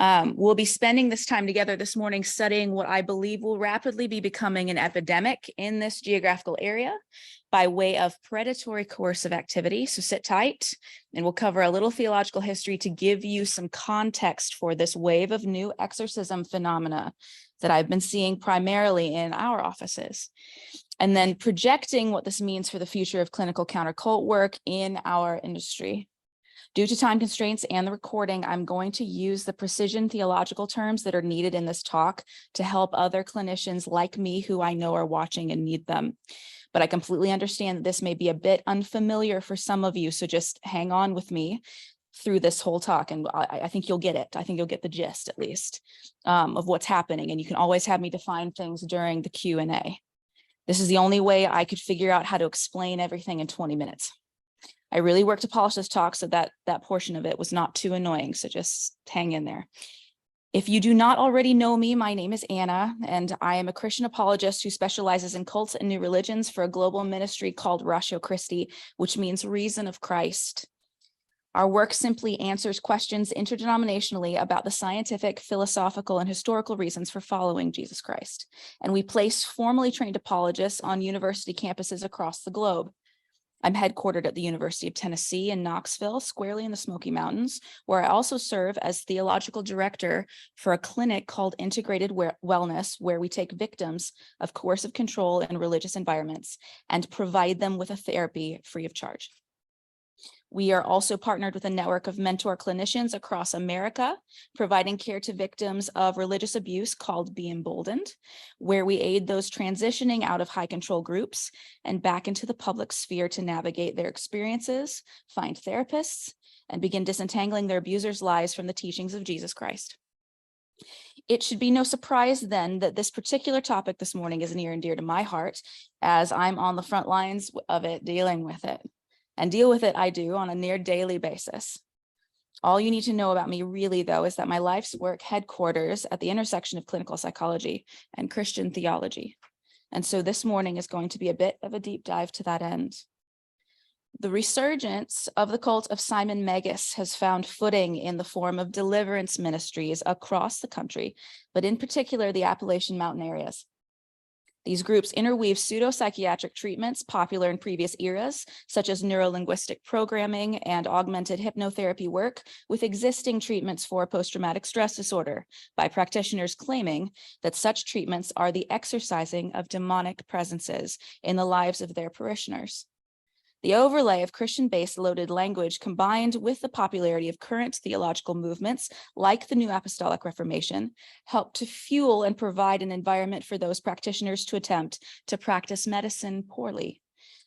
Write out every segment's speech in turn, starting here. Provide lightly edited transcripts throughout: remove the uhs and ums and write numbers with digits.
We'll be spending this time together this morning studying what I believe will rapidly be becoming an epidemic in this geographical area by way of predatory coercive activity. So sit tight, and we'll cover a little theological history to give you some context for this wave of new exorcism phenomena that I've been seeing primarily in our offices, and then projecting what this means for the future of clinical counter-cult work in our industry. Due to time constraints and the recording, I'm going to use the precision theological terms that are needed in this talk to help other clinicians like me who I know are watching and need them. But I completely understand that this may be a bit unfamiliar for some of you, so just hang on with me through this whole talk, and I think you'll get it. I think you'll get the gist, at least, of what's happening, and you can always have me define things during the Q&A. This is the only way I could figure out how to explain everything in 20 minutes. I really worked to polish this talk so that that portion of it was not too annoying, so just hang in there. If you do not already know me, my name is Anna, and I am a Christian apologist who specializes in cults and new religions for a global ministry called Ratio Christi, which means Reason of Christ. Our work simply answers questions interdenominationally about the scientific, philosophical, and historical reasons for following Jesus Christ. And we place formally trained apologists on university campuses across the globe. I'm headquartered at the University of Tennessee in Knoxville, squarely in the Smoky Mountains, where I also serve as theological director for a clinic called Integrated Wellness, where we take victims of coercive control in religious environments and provide them with a therapy free of charge. We are also partnered with a network of mentor clinicians across America, providing care to victims of religious abuse called Be Emboldened, where we aid those transitioning out of high control groups and back into the public sphere to navigate their experiences, find therapists, and begin disentangling their abusers' lives from the teachings of Jesus Christ. It should be no surprise then that this particular topic this morning is near and dear to my heart, as I'm on the front lines of it, dealing with it. And deal with it I do on a near daily basis. All you need to know about me really, though, is that my life's work headquarters at the intersection of clinical psychology and Christian theology. And so this morning is going to be a bit of a deep dive to that end. The resurgence of the cult of Simon Magus has found footing in the form of deliverance ministries across the country, but in particular the Appalachian mountain areas. These groups interweave pseudo-psychiatric treatments popular in previous eras, such as neuro-linguistic programming and augmented hypnotherapy work, with existing treatments for post-traumatic stress disorder, by practitioners claiming that such treatments are the exorcising of demonic presences in the lives of their parishioners. The overlay of Christian-based loaded language combined with the popularity of current theological movements like the New Apostolic Reformation helped to fuel and provide an environment for those practitioners to attempt to practice medicine poorly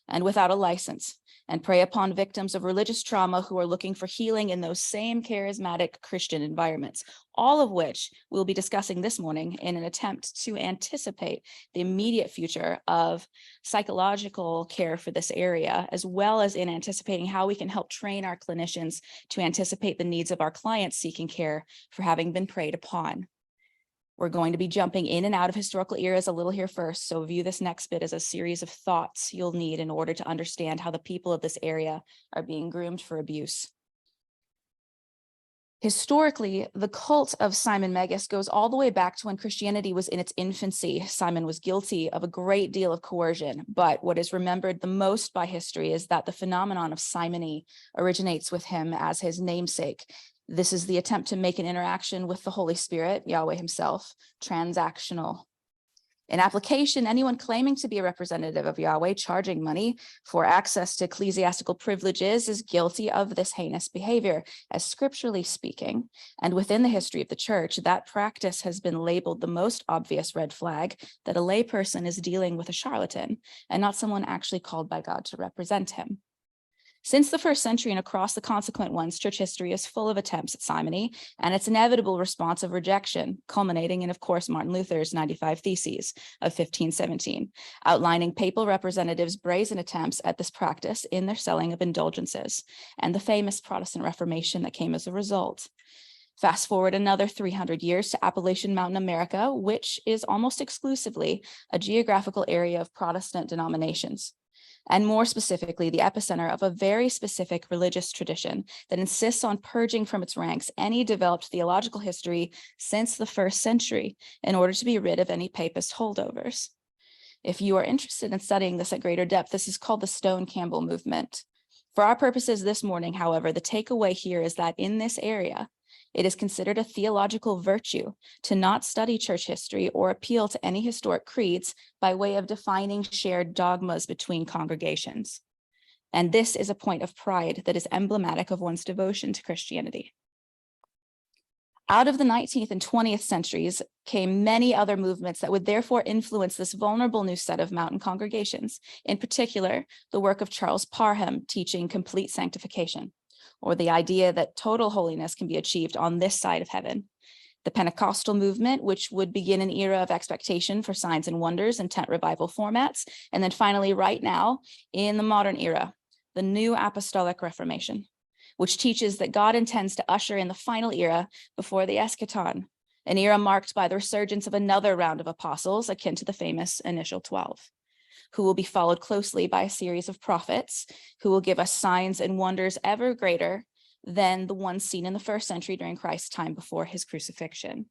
and without a license, and prey upon victims of religious trauma who are looking for healing in those same charismatic Christian environments, all of which we'll be discussing this morning in an attempt to anticipate the immediate future of psychological care for this area, as well as in anticipating how we can help train our clinicians to anticipate the needs of our clients seeking care for having been preyed upon. We're going to be jumping in and out of historical eras a little here first, so view this next bit as a series of thoughts you'll need in order to understand how the people of this area are being groomed for abuse. Historically, the cult of Simon Magus goes all the way back to when Christianity was in its infancy. Simon was guilty of a great deal of coercion, but what is remembered the most by history is that the phenomenon of simony originates with him as his namesake. This is the attempt to make an interaction with the Holy Spirit, Yahweh himself, transactional. In application, anyone claiming to be a representative of Yahweh charging money for access to ecclesiastical privileges is guilty of this heinous behavior, as scripturally speaking, and within the history of the church, that practice has been labeled the most obvious red flag that a layperson is dealing with a charlatan and not someone actually called by God to represent him. Since the first century and across the consequent ones, church history is full of attempts at simony and its inevitable response of rejection, culminating in, of course, Martin Luther's 95 Theses of 1517, outlining papal representatives' brazen attempts at this practice in their selling of indulgences, and the famous Protestant Reformation that came as a result. Fast forward another 300 years to Appalachian Mountain America, which is almost exclusively a geographical area of Protestant denominations. and more specifically, the epicenter of a very specific religious tradition that insists on purging from its ranks any developed theological history since the 1st century in order to be rid of any papist holdovers. If you are interested in studying this at greater depth, this is called the Stone Campbell movement. For our purposes this morning, however, the takeaway here is that in this area, it is considered a theological virtue to not study church history or appeal to any historic creeds by way of defining shared dogmas between congregations. And this is a point of pride that is emblematic of one's devotion to Christianity. Out of the 19th and 20th centuries came many other movements that would therefore influence this vulnerable new set of mountain congregations, in particular, the work of Charles Parham teaching complete sanctification, or the idea that total holiness can be achieved on this side of heaven. The Pentecostal movement, which would begin an era of expectation for signs and wonders and tent revival formats, and then finally right now, in the modern era, the New Apostolic Reformation, which teaches that God intends to usher in the final era before the eschaton, an era marked by the resurgence of another round of apostles akin to the famous initial 12, who will be followed closely by a series of prophets who will give us signs and wonders ever greater than the ones seen in the 1st century during Christ's time before his crucifixion.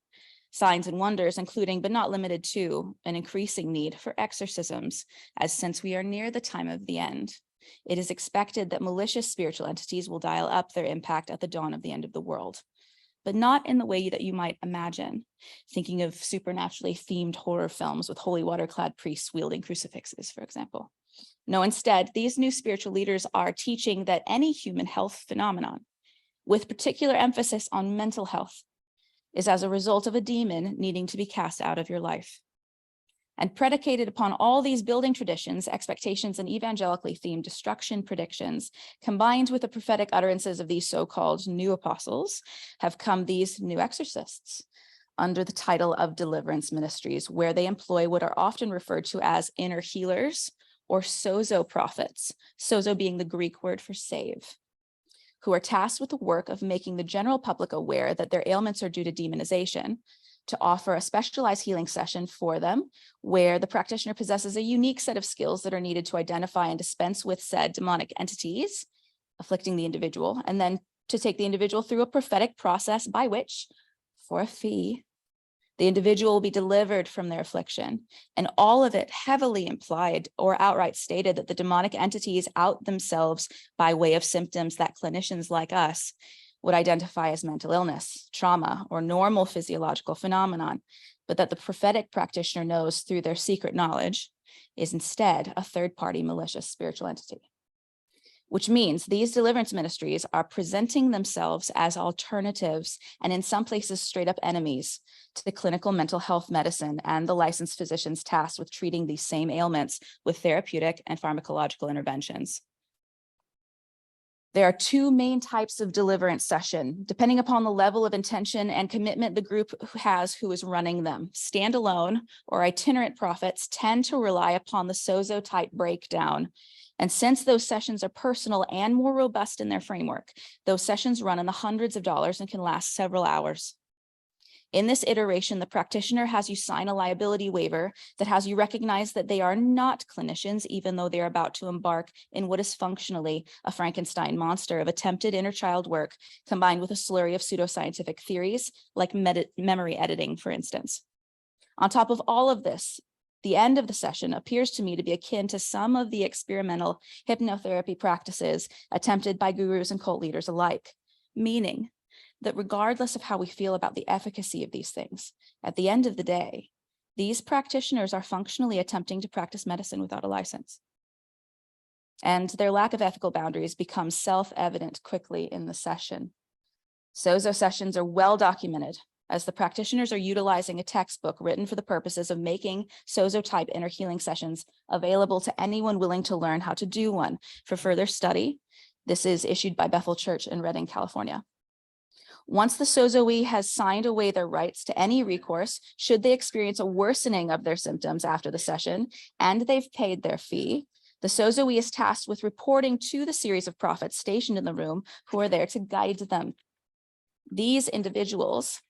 Signs and wonders, including but not limited to an increasing need for exorcisms, as since we are near the time of the end, it is expected that malicious spiritual entities will dial up their impact at the dawn of the end of the world, but not in the way that you might imagine, thinking of supernaturally themed horror films with holy water-clad priests wielding crucifixes, for example. No, instead, these new spiritual leaders are teaching that any human health phenomenon, with particular emphasis on mental health, is as a result of a demon needing to be cast out of your life. And predicated upon all these building traditions, expectations, and evangelically themed destruction predictions, combined with the prophetic utterances of these so-called new apostles, have come these new exorcists under the title of deliverance ministries, where they employ what are often referred to as inner healers or sozo prophets, sozo being the Greek word for save, who are tasked with the work of making the general public aware that their ailments are due to demonization, to offer a specialized healing session for them, where the practitioner possesses a unique set of skills that are needed to identify and dispense with said demonic entities afflicting the individual, and then to take the individual through a prophetic process by which, for a fee, the individual will be delivered from their affliction. And all of it heavily implied or outright stated that the demonic entities out themselves by way of symptoms that clinicians like us would identify as mental illness, trauma, or normal physiological phenomenon, but that the prophetic practitioner knows through their secret knowledge is instead a third-party malicious spiritual entity. Which means these deliverance ministries are presenting themselves as alternatives and in some places straight up enemies to the clinical mental health medicine and the licensed physicians tasked with treating these same ailments with therapeutic and pharmacological interventions. There are two main types of deliverance session, depending upon the level of intention and commitment the group has who is running them. Standalone or itinerant prophets tend to rely upon the sozo type breakdown. And since those sessions are personal and more robust in their framework, those sessions run in the hundreds of dollars and can last several hours. In this iteration, the practitioner has you sign a liability waiver that has you recognize that they are not clinicians, even though they're about to embark in what is functionally a Frankenstein monster of attempted inner child work, combined with a slurry of pseudoscientific theories, like memory editing, for instance. On top of all of this, the end of the session appears to me to be akin to some of the experimental hypnotherapy practices attempted by gurus and cult leaders alike, meaning that regardless of how we feel about the efficacy of these things, at the end of the day, these practitioners are functionally attempting to practice medicine without a license. And their lack of ethical boundaries becomes self-evident quickly in the session. Sozo sessions are well documented, as the practitioners are utilizing a textbook written for the purposes of making sozo-type inner healing sessions available to anyone willing to learn how to do one for further study. This is issued by Bethel Church in Redding, California. Once the sozoee has signed away their rights to any recourse, should they experience a worsening of their symptoms after the session, and they've paid their fee, the sozoee is tasked with reporting to the series of prophets stationed in the room who are there to guide them. These individuals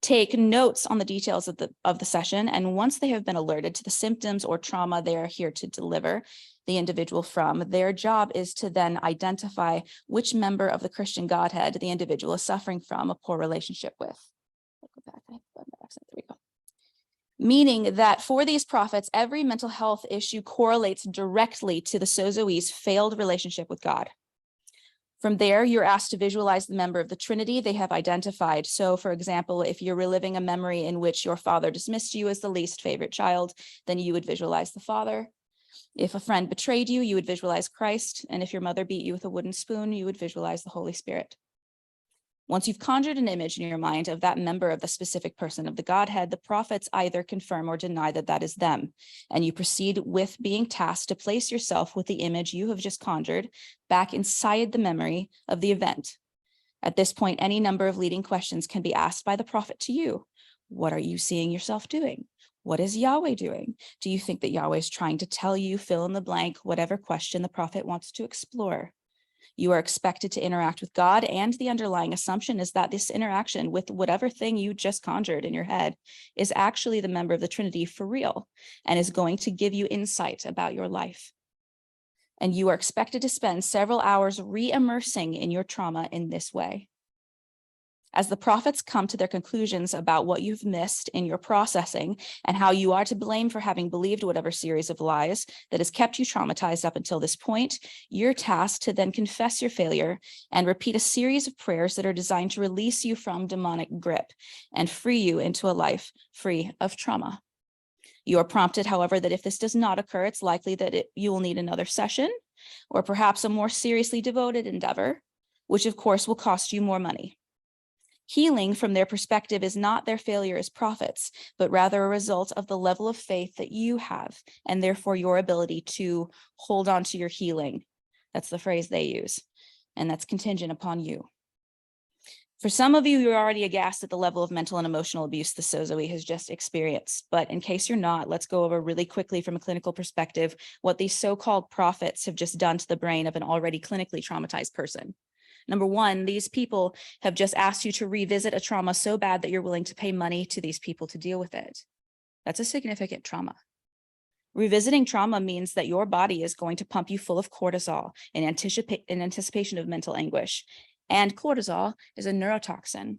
take notes on the details of the session, and once they have been alerted to the symptoms or trauma they are here to deliver the individual from, their job is to then identify which member of the Christian Godhead the individual is suffering from a poor relationship with. There we go. Meaning that for these prophets, every mental health issue correlates directly to the sozoe's failed relationship with God. From there, you're asked to visualize the member of the Trinity they have identified. So, for example, if you're reliving a memory in which your father dismissed you as the least favorite child, then you would visualize the Father. If a friend betrayed you, you would visualize Christ. And if your mother beat you with a wooden spoon, you would visualize the Holy Spirit. Once you've conjured an image in your mind of that member of the specific person of the Godhead, the prophets either confirm or deny that that is them. And you proceed with being tasked to place yourself with the image you have just conjured back inside the memory of the event. At this point, any number of leading questions can be asked by the prophet to you. What are you seeing yourself doing? What is Yahweh doing? Do you think that Yahweh is trying to tell you, fill in the blank, whatever question the prophet wants to explore? You are expected to interact with God, and the underlying assumption is that this interaction with whatever thing you just conjured in your head is actually the member of the Trinity for real and is going to give you insight about your life. And you are expected to spend several hours re-immersing in your trauma in this way. As the prophets come to their conclusions about what you've missed in your processing and how you are to blame for having believed whatever series of lies that has kept you traumatized up until this point, you're tasked to then confess your failure and repeat a series of prayers that are designed to release you from demonic grip and free you into a life free of trauma. You are prompted, however, that if this does not occur, it's likely that you will need another session or perhaps a more seriously devoted endeavor, which of course will cost you more money. Healing from their perspective is not their failure as prophets, but rather a result of the level of faith that you have, and therefore your ability to hold on to your healing. That's the phrase they use, and that's contingent upon you. For some of you, you're already aghast at the level of mental and emotional abuse the sozoe has just experienced. But in case you're not, let's go over really quickly from a clinical perspective what these so-called prophets have just done to the brain of an already clinically traumatized person. Number one, these people have just asked you to revisit a trauma so bad that you're willing to pay money to these people to deal with it. That's a significant trauma. Revisiting trauma means that your body is going to pump you full of cortisol in anticipation of mental anguish. And cortisol is a neurotoxin.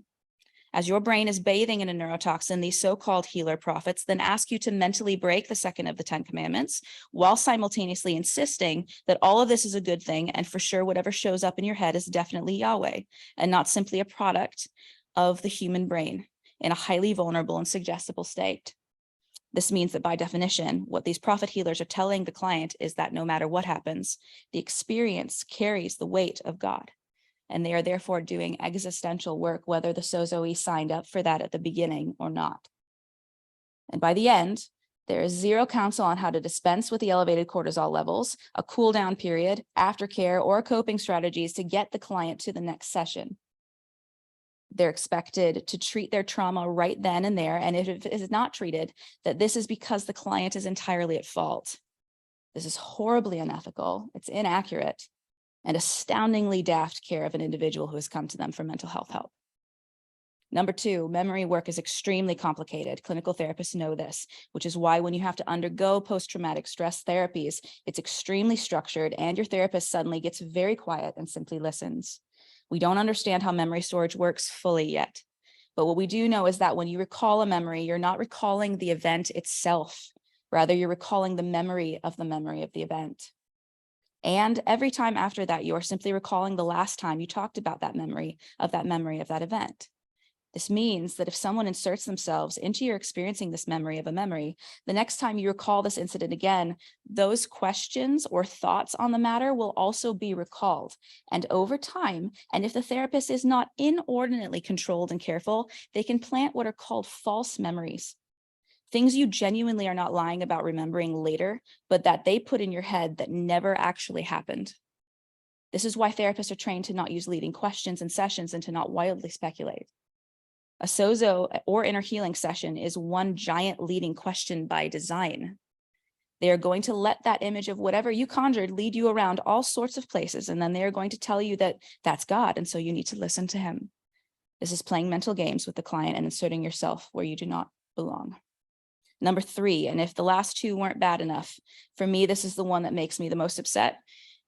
As your brain is bathing in a neurotoxin, these so-called healer prophets then ask you to mentally break the second of the 10 commandments while simultaneously insisting that all of this is a good thing, and for sure whatever shows up in your head is definitely Yahweh and not simply a product of the human brain in a highly vulnerable and suggestible state. This means that by definition, what these prophet healers are telling the client is that no matter what happens, the experience carries the weight of God. And they are therefore doing existential work, whether the sozoe signed up for that at the beginning or not. And by the end, there is zero counsel on how to dispense with the elevated cortisol levels, a cool down period, aftercare, or coping strategies to get the client to the next session. They're expected to treat their trauma right then and there, and if it is not treated, that this is because the client is entirely at fault. This is horribly unethical, it's inaccurate, and astoundingly daft care of an individual who has come to them for mental health help. Number two, memory work is extremely complicated. Clinical therapists know this, which is why when you have to undergo post-traumatic stress therapies, it's extremely structured and your therapist suddenly gets very quiet and simply listens. We don't understand how memory storage works fully yet, but what we do know is that when you recall a memory, you're not recalling the event itself. Rather, you're recalling the memory of the event. And every time after that, you are simply recalling the last time you talked about that memory of that event. This means that if someone inserts themselves into your experiencing this memory of a memory, the next time you recall this incident again, those questions or thoughts on the matter will also be recalled. And over time, and if the therapist is not inordinately controlled and careful, they can plant what are called false memories. Things you genuinely are not lying about remembering later, but that they put in your head that never actually happened. This is why therapists are trained to not use leading questions in sessions and to not wildly speculate. A sozo or inner healing session is one giant leading question by design. They are going to let that image of whatever you conjured lead you around all sorts of places, and then they are going to tell you that that's God, and so you need to listen to him. This is playing mental games with the client and inserting yourself where you do not belong. Number 3, and if the last 2 weren't bad enough, for me, this is the one that makes me the most upset.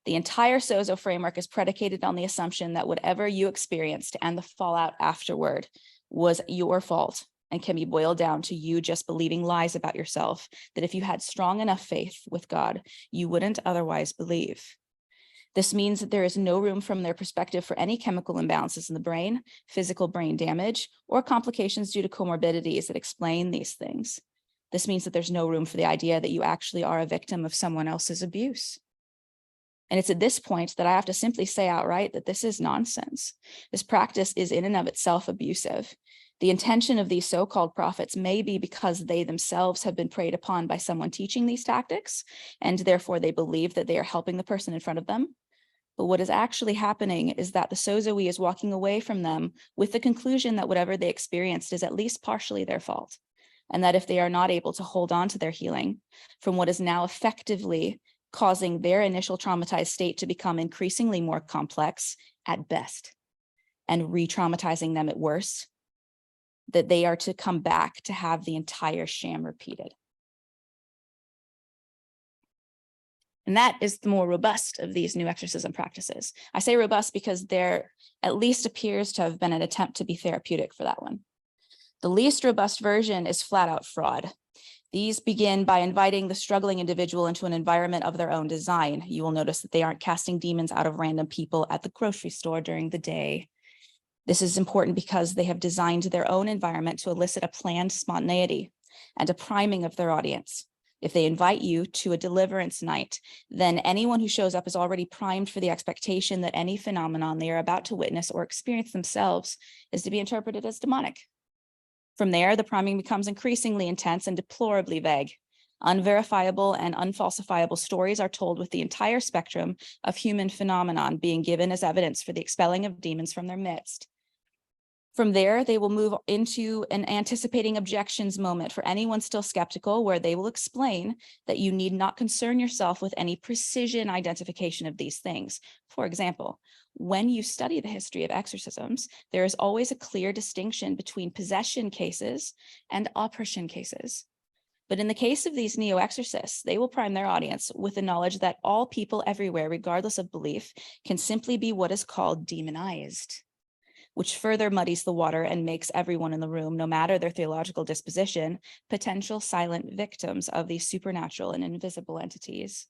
The entire SOZO framework is predicated on the assumption that whatever you experienced and the fallout afterward was your fault and can be boiled down to you just believing lies about yourself that if you had strong enough faith with God, you wouldn't otherwise believe. This means that there is no room from their perspective for any chemical imbalances in the brain, physical brain damage, or complications due to comorbidities that explain these things. This means that there's no room for the idea that you actually are a victim of someone else's abuse. And it's at this point that I have to simply say outright that this is nonsense. This practice is in and of itself abusive. The intention of these so-called prophets may be because they themselves have been preyed upon by someone teaching these tactics, and therefore they believe that they are helping the person in front of them. But what is actually happening is that the sozoe is walking away from them with the conclusion that whatever they experienced is at least partially their fault, and that if they are not able to hold on to their healing from what is now effectively causing their initial traumatized state to become increasingly more complex at best and re-traumatizing them at worst, that they are to come back to have the entire sham repeated. And that is the more robust of these new exorcism practices. I say robust because there at least appears to have been an attempt to be therapeutic for that one. The least robust version is flat out fraud. These begin by inviting the struggling individual into an environment of their own design. You will notice that they aren't casting demons out of random people at the grocery store during the day. This is important because they have designed their own environment to elicit a planned spontaneity and a priming of their audience. If they invite you to a deliverance night, then anyone who shows up is already primed for the expectation that any phenomenon they are about to witness or experience themselves is to be interpreted as demonic. From there, the priming becomes increasingly intense and deplorably vague. Unverifiable and unfalsifiable stories are told with the entire spectrum of human phenomenon being given as evidence for the expelling of demons from their midst. From there, they will move into an anticipating objections moment for anyone still skeptical, where they will explain that you need not concern yourself with any precision identification of these things. For example, when you study the history of exorcisms, there is always a clear distinction between possession cases and oppression cases. But in the case of these neo-exorcists, they will prime their audience with the knowledge that all people everywhere, regardless of belief, can simply be what is called demonized, which further muddies the water and makes everyone in the room, no matter their theological disposition, potential silent victims of these supernatural and invisible entities.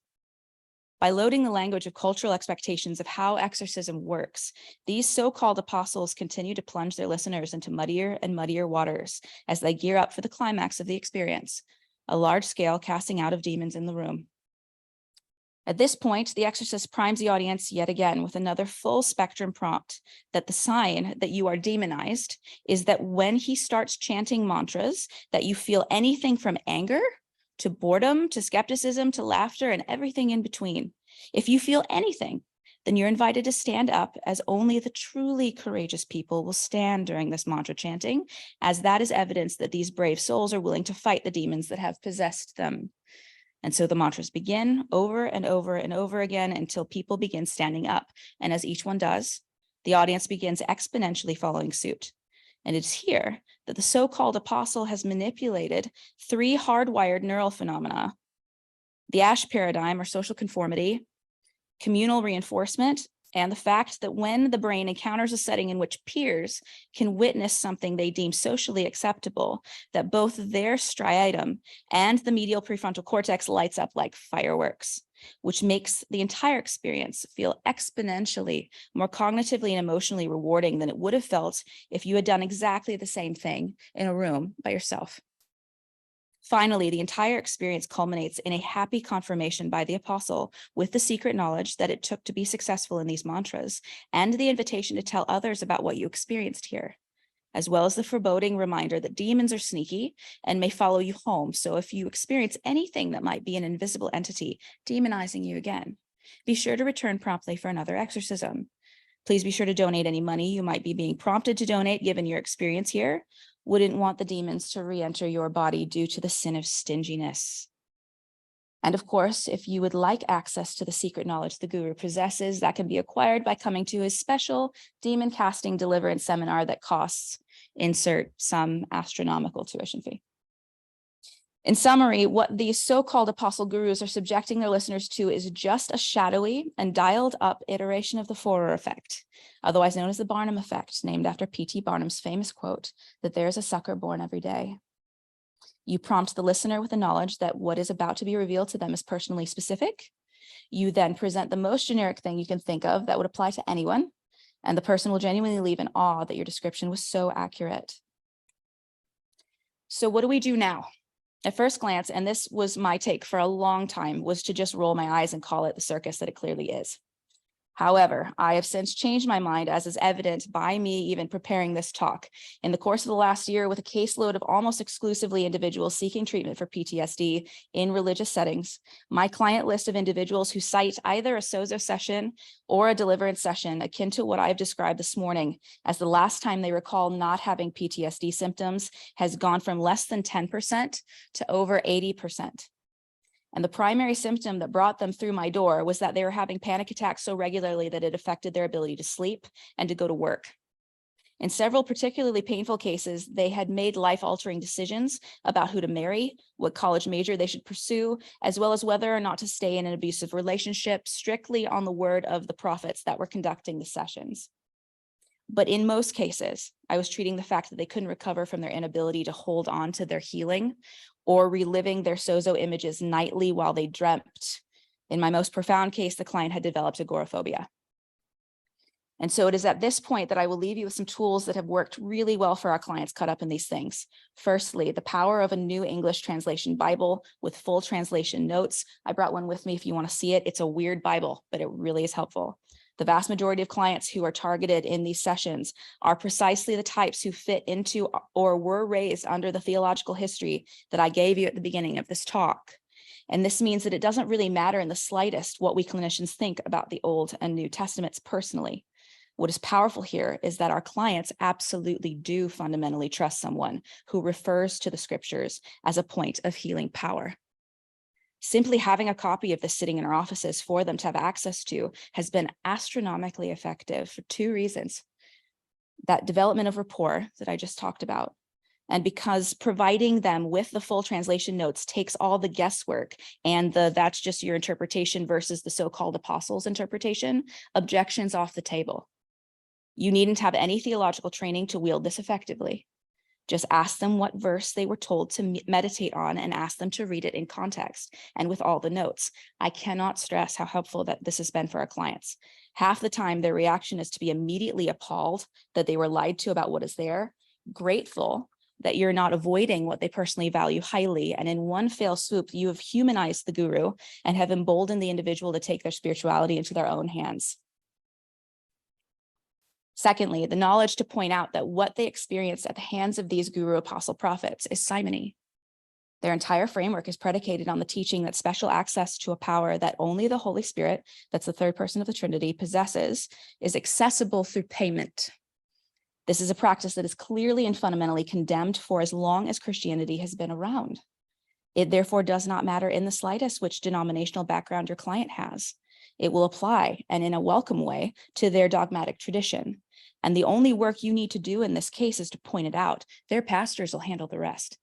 By loading the language of cultural expectations of how exorcism works, these so-called apostles continue to plunge their listeners into muddier and muddier waters as they gear up for the climax of the experience, a large-scale casting out of demons in the room. At this point, the exorcist primes the audience yet again with another full spectrum prompt that the sign that you are demonized is that when he starts chanting mantras, that you feel anything from anger to boredom to skepticism to laughter and everything in between. If you feel anything, then you're invited to stand up, as only the truly courageous people will stand during this mantra chanting, as that is evidence that these brave souls are willing to fight the demons that have possessed them. And so the mantras begin over and over and over again until people begin standing up. And as each one does, the audience begins exponentially following suit. And it's here that the so-called apostle has manipulated 3 hardwired neural phenomena: the Ash paradigm, or social conformity, communal reinforcement, and the fact that when the brain encounters a setting in which peers can witness something they deem socially acceptable, that both their striatum and the medial prefrontal cortex lights up like fireworks, which makes the entire experience feel exponentially more cognitively and emotionally rewarding than it would have felt if you had done exactly the same thing in a room by yourself. Finally, the entire experience culminates in a happy confirmation by the apostle with the secret knowledge that it took to be successful in these mantras, and the invitation to tell others about what you experienced here, as well as the foreboding reminder that demons are sneaky and may follow you home. So if you experience anything that might be an invisible entity demonizing you again, be sure to return promptly for another exorcism. Please be sure to donate any money you might be being prompted to donate given your experience here. Wouldn't want the demons to re-enter your body due to the sin of stinginess. And of course, if you would like access to the secret knowledge the guru possesses, that can be acquired by coming to his special demon casting deliverance seminar that costs, insert some astronomical tuition fee. In summary, what these so-called apostle gurus are subjecting their listeners to is just a shadowy and dialed up iteration of the Forer effect, otherwise known as the Barnum effect, named after P.T. Barnum's famous quote that there is a sucker born every day. You prompt the listener with the knowledge that what is about to be revealed to them is personally specific. You then present the most generic thing you can think of that would apply to anyone, and the person will genuinely leave in awe that your description was so accurate. So what do we do now? At first glance, and this was my take for a long time, was to just roll my eyes and call it the circus that it clearly is. However, I have since changed my mind, as is evident by me even preparing this talk. In the course of the last year, with a caseload of almost exclusively individuals seeking treatment for PTSD in religious settings, my client list of individuals who cite either a sozo session or a deliverance session akin to what I've described this morning as the last time they recall not having PTSD symptoms has gone from less than 10% to over 80%. And the primary symptom that brought them through my door was that they were having panic attacks so regularly that it affected their ability to sleep and to go to work. In several particularly painful cases, they had made life-altering decisions about who to marry, what college major they should pursue, as well as whether or not to stay in an abusive relationship, strictly on the word of the prophets that were conducting the sessions. But in most cases, I was treating the fact that they couldn't recover from their inability to hold on to their healing or reliving their sozo images nightly while they dreamt. In my most profound case, the client had developed agoraphobia. And so it is at this point that I will leave you with some tools that have worked really well for our clients caught up in these things. Firstly, the power of a New English Translation Bible with full translation notes. I brought one with me if you want to see it. It's a weird Bible, but it really is helpful. The vast majority of clients who are targeted in these sessions are precisely the types who fit into or were raised under the theological history that I gave you at the beginning of this talk. And this means that it doesn't really matter in the slightest what we clinicians think about the Old and New Testaments personally. What is powerful here is that our clients absolutely do fundamentally trust someone who refers to the scriptures as a point of healing power. Simply having a copy of this sitting in our offices for them to have access to has been astronomically effective for two reasons. That development of rapport that I just talked about, and because providing them with the full translation notes takes all the guesswork and that's just your interpretation versus the so-called apostles' interpretation, objections off the table. You needn't have any theological training to wield this effectively. Just ask them what verse they were told to meditate on and ask them to read it in context and with all the notes. I cannot stress how helpful that this has been for our clients. Half the time, their reaction is to be immediately appalled that they were lied to about what is there, grateful that you're not avoiding what they personally value highly, and in one fell swoop, you have humanized the guru and have emboldened the individual to take their spirituality into their own hands. Secondly, the knowledge to point out that what they experienced at the hands of these guru apostle prophets is simony. Their entire framework is predicated on the teaching that special access to a power that only the Holy Spirit, that's the third person of the Trinity, possesses, is accessible through payment. This is a practice that is clearly and fundamentally condemned for as long as Christianity has been around. It therefore does not matter in the slightest which denominational background your client has. It will apply, and in a welcome way, to their dogmatic tradition. And the only work you need to do in this case is to point it out. Their pastors will handle the rest.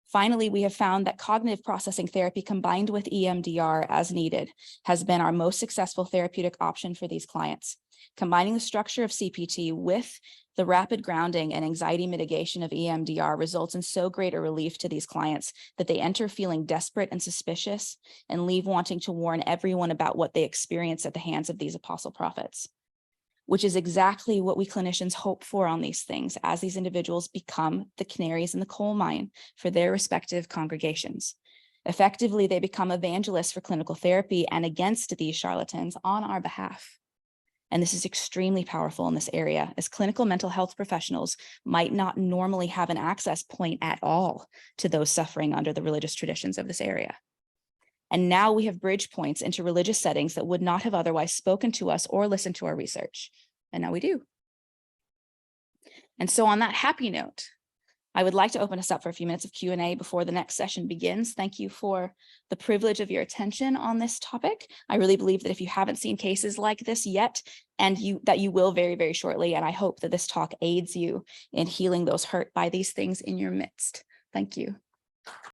Finally, we have found that cognitive processing therapy combined with EMDR as needed has been our most successful therapeutic option for these clients. Combining the structure of CPT with the rapid grounding and anxiety mitigation of EMDR results in so great a relief to these clients that they enter feeling desperate and suspicious and leave wanting to warn everyone about what they experience at the hands of these apostle prophets, which is exactly what we clinicians hope for on these things as these individuals become the canaries in the coal mine for their respective congregations. Effectively, they become evangelists for clinical therapy and against these charlatans on our behalf. And this is extremely powerful in this area, as clinical mental health professionals might not normally have an access point at all to those suffering under the religious traditions of this area. And now we have bridge points into religious settings that would not have otherwise spoken to us or listened to our research. And now we do. And so on that happy note, I would like to open us up for a few minutes of Q&A before the next session begins. Thank you for the privilege of your attention on this topic. I really believe that if you haven't seen cases like this yet, and that you will very, very shortly, and I hope that this talk aids you in healing those hurt by these things in your midst. Thank you.